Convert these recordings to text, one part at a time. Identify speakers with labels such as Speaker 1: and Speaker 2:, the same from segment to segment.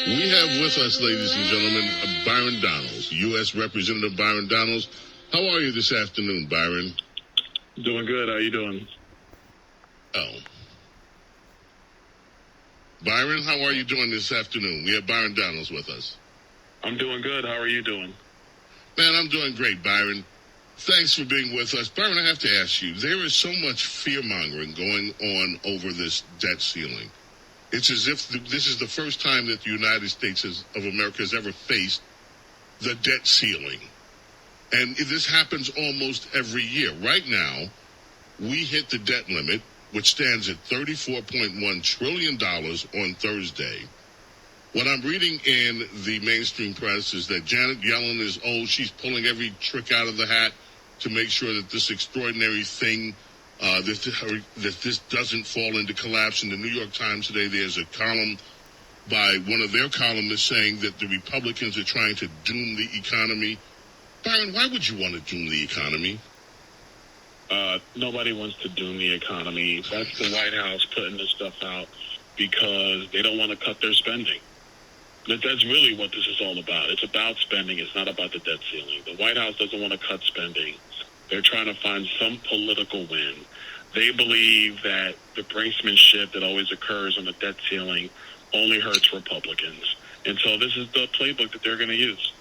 Speaker 1: We have with us, ladies and gentlemen, Byron Donalds, U.S. Representative Byron Donalds. How are you this afternoon, Byron?
Speaker 2: Doing good. How you doing?
Speaker 1: Oh. Byron, how are you doing this afternoon? We have Byron Donalds with us.
Speaker 2: I'm doing good. How are you doing?
Speaker 1: Man, I'm doing great, Byron. Thanks for being with us. Byron, I have to ask you, there is so much fear-mongering going on over this debt ceiling. It's as if this is the first time that the United States of America has ever faced the debt ceiling. And this happens almost every year. Right now, we hit the debt limit, which stands at $34.1 trillion on Thursday. What I'm reading in the mainstream press is that Janet Yellen is old. She's pulling every trick out of the hat to make sure that this extraordinary thing, that this doesn't fall into collapse. In the New York Times today, there's a column by one of their columnists saying that the Republicans are trying to doom the economy. Byron, why would you want to doom the economy?
Speaker 2: Nobody wants to doom the economy. That's the White House putting this stuff out because they don't want to cut their spending. That's really what this is all about. It's about spending. It's not about the debt ceiling. The White House doesn't want to cut spending. They're trying to find some political win. They believe that the brinksmanship that always occurs on the debt ceiling only hurts Republicans. And so this is the playbook that they're going to use.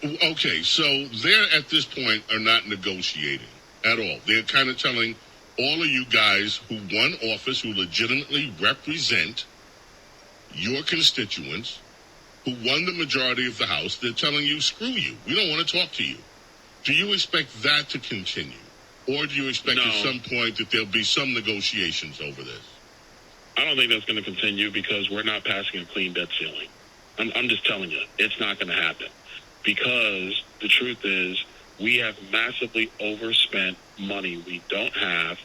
Speaker 1: Okay, so they're at this point are not negotiating at all. They're kind of telling all of you guys who won office, who legitimately represent your constituents, who won the majority of the House, they're telling you, screw you. We don't want to talk to you. Do you expect that to continue? Or do you expect at some point that there'll be some negotiations over this?
Speaker 2: I don't think that's going to continue because we're not passing a clean debt ceiling. I'm just telling you, it's not going to happen. Because the truth is, we have massively overspent money we don't have,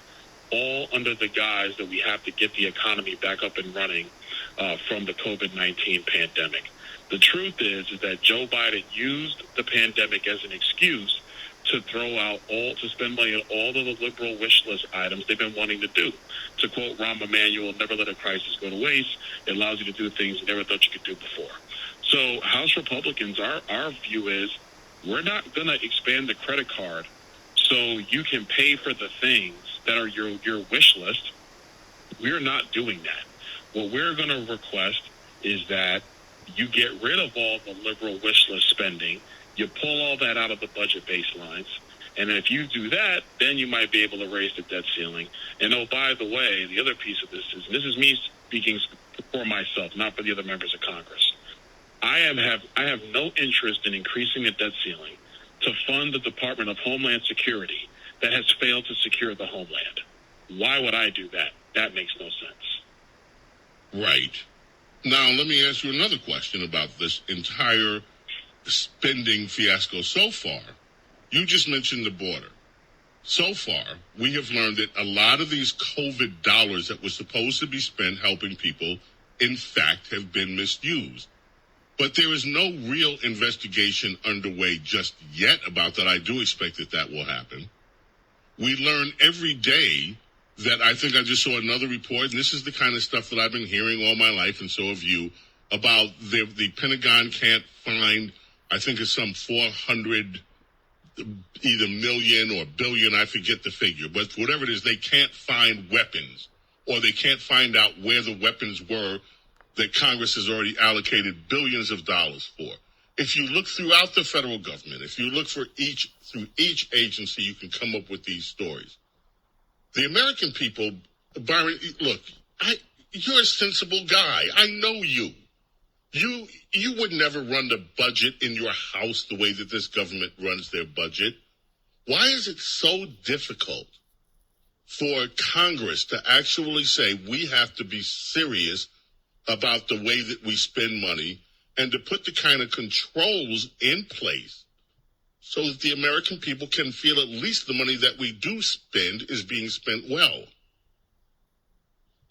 Speaker 2: all under the guise that we have to get the economy back up and running from the COVID-19 pandemic. The truth is that Joe Biden used the pandemic as an excuse to to spend money on all of the liberal wish list items they've been wanting to do. To quote Rahm Emanuel, never let a crisis go to waste. It allows you to do things you never thought you could do before. So House Republicans, our view is we're not going to expand the credit card so you can pay for the things that are your wish list. We're not doing that. What we're going to request is that you get rid of all the liberal wish list spending. You pull all that out of the budget baselines. And if you do that, then you might be able to raise the debt ceiling. And oh, by the way, the other piece of this is, and this is me speaking for myself, not for the other members of Congress. I have no interest in increasing the debt ceiling to fund the Department of Homeland Security that has failed to secure the homeland. Why would I do that? That makes no sense.
Speaker 1: Right. Now, let me ask you another question about this entire spending fiasco so far. You just mentioned the border. So far, we have learned that a lot of these COVID dollars that were supposed to be spent helping people, in fact, have been misused. But there is no real investigation underway just yet about that. I do expect that will happen. We learn every day that I think I just saw another report, and this is the kind of stuff that I've been hearing all my life, and so have you, about the Pentagon can't find, I think it's some 400 either million or billion, I forget the figure, but whatever it is, they can't find weapons, or they can't find out where the weapons were that Congress has already allocated billions of dollars for. If you look throughout the federal government, if you look through each agency, you can come up with these stories. The American people, Byron, look, you're a sensible guy. I know you. You would never run the budget in your house the way that this government runs their budget. Why is it so difficult for Congress to actually say we have to be serious about the way that we spend money and to put the kind of controls in place so that the American people can feel at least the money that we do spend is being spent well?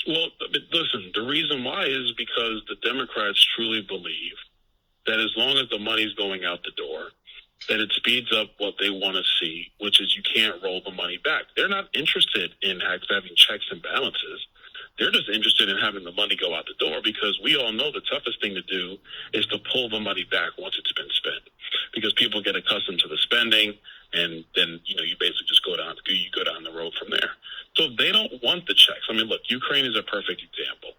Speaker 2: Well, listen, the reason why is because the Democrats truly believe that as long as the money's going out the door, that it speeds up what they want to see, which is you can't roll the money back. They're not interested in having checks and balances. They're just interested in having the money go out the door, because we all know the toughest thing to do is to pull the money back once it's been spent, because people get accustomed to the spending, and then, you basically just go down the road from there. So they don't want the checks. I mean, look, Ukraine is a perfect example.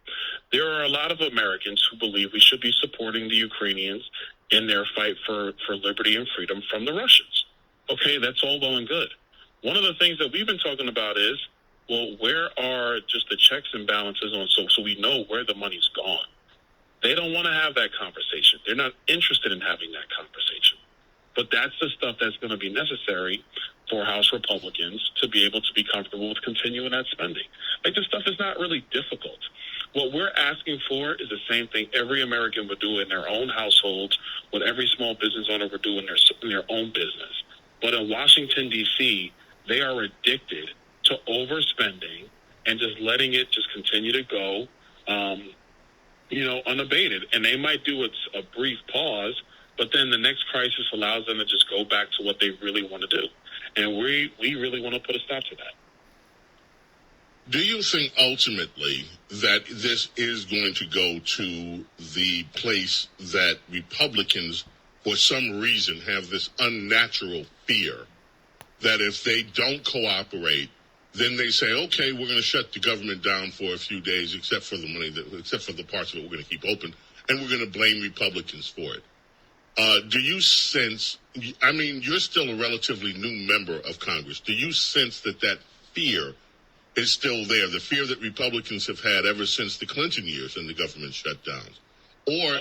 Speaker 2: There are a lot of Americans who believe we should be supporting the Ukrainians in their fight for liberty and freedom from the Russians. Okay, that's all well and good. One of the things that we've been talking about is, well, where are just the checks and balances on, so we know where the money's gone? They don't want to have that conversation. They're not interested in having that conversation. But that's the stuff that's going to be necessary for House Republicans to be able to be comfortable with continuing that spending. Like, this stuff is not really difficult. What we're asking for is the same thing every American would do in their own households, what every small business owner would do in their own business. But in Washington, D.C., they are addicted to overspending and just letting it just continue to go, unabated. And they might do a brief pause, but then the next crisis allows them to just go back to what they really want to do. And we really want to put a stop to that.
Speaker 1: Do you think ultimately that this is going to go to the place that Republicans, for some reason, have this unnatural fear that if they don't cooperate, then they say, okay, we're going to shut the government down for a few days, except for the parts of it we're going to keep open, and we're going to blame Republicans for it? Do you sense, I mean, you're still a relatively new member of Congress. Do you sense that fear is still there, the fear that Republicans have had ever since the Clinton years and the government shutdowns? Or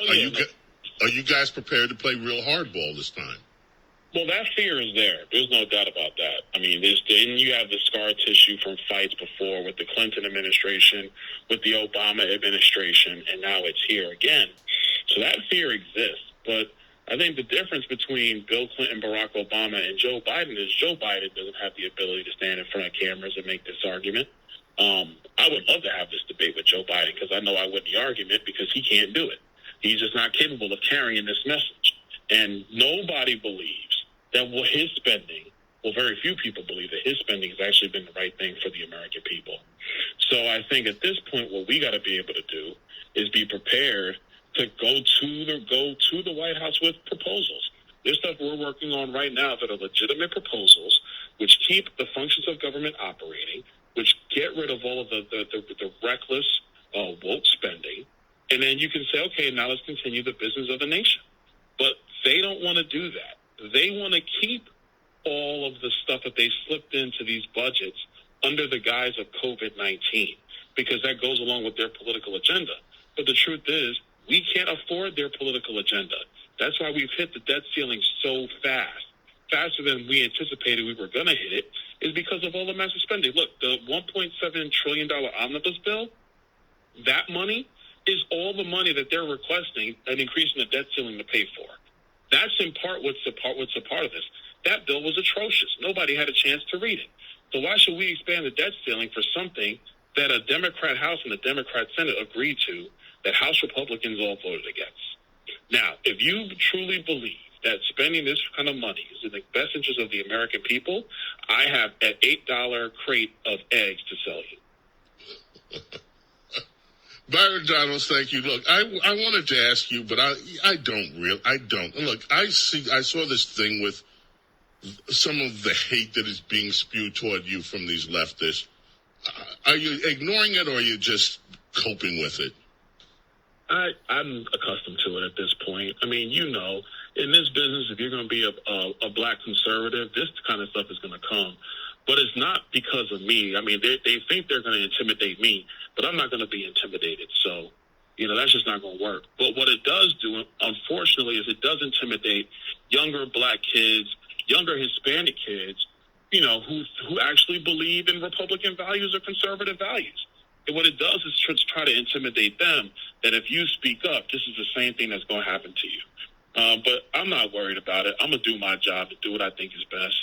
Speaker 1: are you guys prepared to play real hardball this time?
Speaker 2: Well, that fear is there. There's no doubt about that. I mean, then you have the scar tissue from fights before with the Clinton administration, with the Obama administration, and now it's here again. So that fear exists. But I think the difference between Bill Clinton, Barack Obama, and Joe Biden is Joe Biden doesn't have the ability to stand in front of cameras and make this argument. I would love to have this debate with Joe Biden, because I know I win the argument, because he can't do it. He's just not capable of carrying this message. And nobody believes that his spending, very few people believe that his spending has actually been the right thing for the American people. So I think at this point, what we got to be able to do is be prepared to go to the White House with proposals. There's stuff we're working on right now that are legitimate proposals, which keep the functions of government operating, which get rid of all of the reckless, woke spending. And then you can say, okay, now let's continue the business of the nation. But they don't want to do that. They want to keep all of the stuff that they slipped into these budgets under the guise of COVID-19, because that goes along with their political agenda. But the truth is, we can't afford their political agenda. That's why we've hit the debt ceiling so fast, faster than we anticipated we were going to hit it, is because of all the massive spending. Look, the $1.7 trillion omnibus bill, that money is all the money that they're requesting and increasing the debt ceiling to pay for. That's in part what's a part of this. That bill was atrocious. Nobody had a chance to read it. So why should we expand the debt ceiling for something that a Democrat House and a Democrat Senate agreed to, that House Republicans all voted against? Now, if you truly believe that spending this kind of money is in the best interest of the American people, I have an $8 crate of eggs to sell you.
Speaker 1: Byron Donalds, thank you. Look, I wanted to ask you, but I don't. Look, I saw this thing with some of the hate that is being spewed toward you from these leftists. Are you ignoring it, or are you just coping with it?
Speaker 2: I'm accustomed to it at this point. I mean, in this business, if you're going to be a black conservative, this kind of stuff is going to come. But it's not because of me. I mean, they think they're going to intimidate me, but I'm not going to be intimidated. So, that's just not going to work. But what it does do, unfortunately, is it does intimidate younger black kids, younger Hispanic kids, who actually believe in Republican values or conservative values. And what it does is try to intimidate them that if you speak up, this is the same thing that's going to happen to you. But I'm not worried about it. I'm going to do my job and do what I think is best.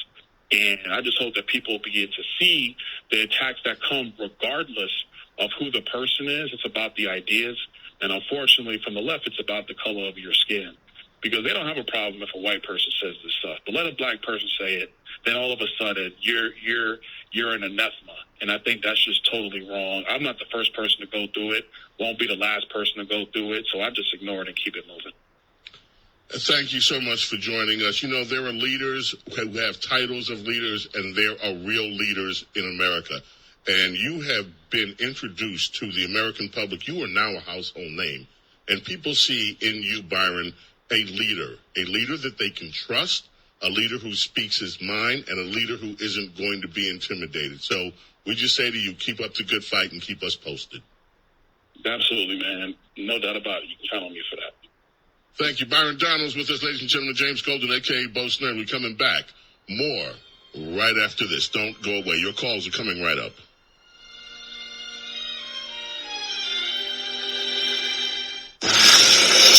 Speaker 2: And I just hope that people begin to see the attacks that come regardless of who the person is. It's about the ideas. And unfortunately, from the left, it's about the color of your skin. because they don't have a problem if a white person says this stuff. But let a black person say it, then all of a sudden you're an anathema. And I think that's just totally wrong. I'm not the first person to go through it. Won't be the last person to go through it. So I just ignore it and keep it moving.
Speaker 1: Thank you so much for joining us. You know, there are leaders who have titles of leaders, and there are real leaders in America. And you have been introduced to the American public. You are now a household name. And people see in you, Byron, a leader that they can trust, a leader who speaks his mind, and a leader who isn't going to be intimidated. So we just say to you, keep up the good fight and keep us posted.
Speaker 2: Absolutely, man. No doubt about it. You can count on me for that.
Speaker 1: Thank you. Byron Donald's with us, ladies and gentlemen. James Golden, a.k.a. Bo Snerdley, coming back. More right after this. Don't go away. Your calls are coming right up.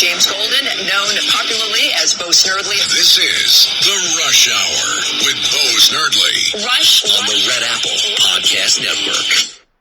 Speaker 3: James Golden, known popularly as Bo Snerdley.
Speaker 4: This is The Rush Hour with Bo Snerdley.
Speaker 3: Rush
Speaker 4: on the Red Apple Podcast Network.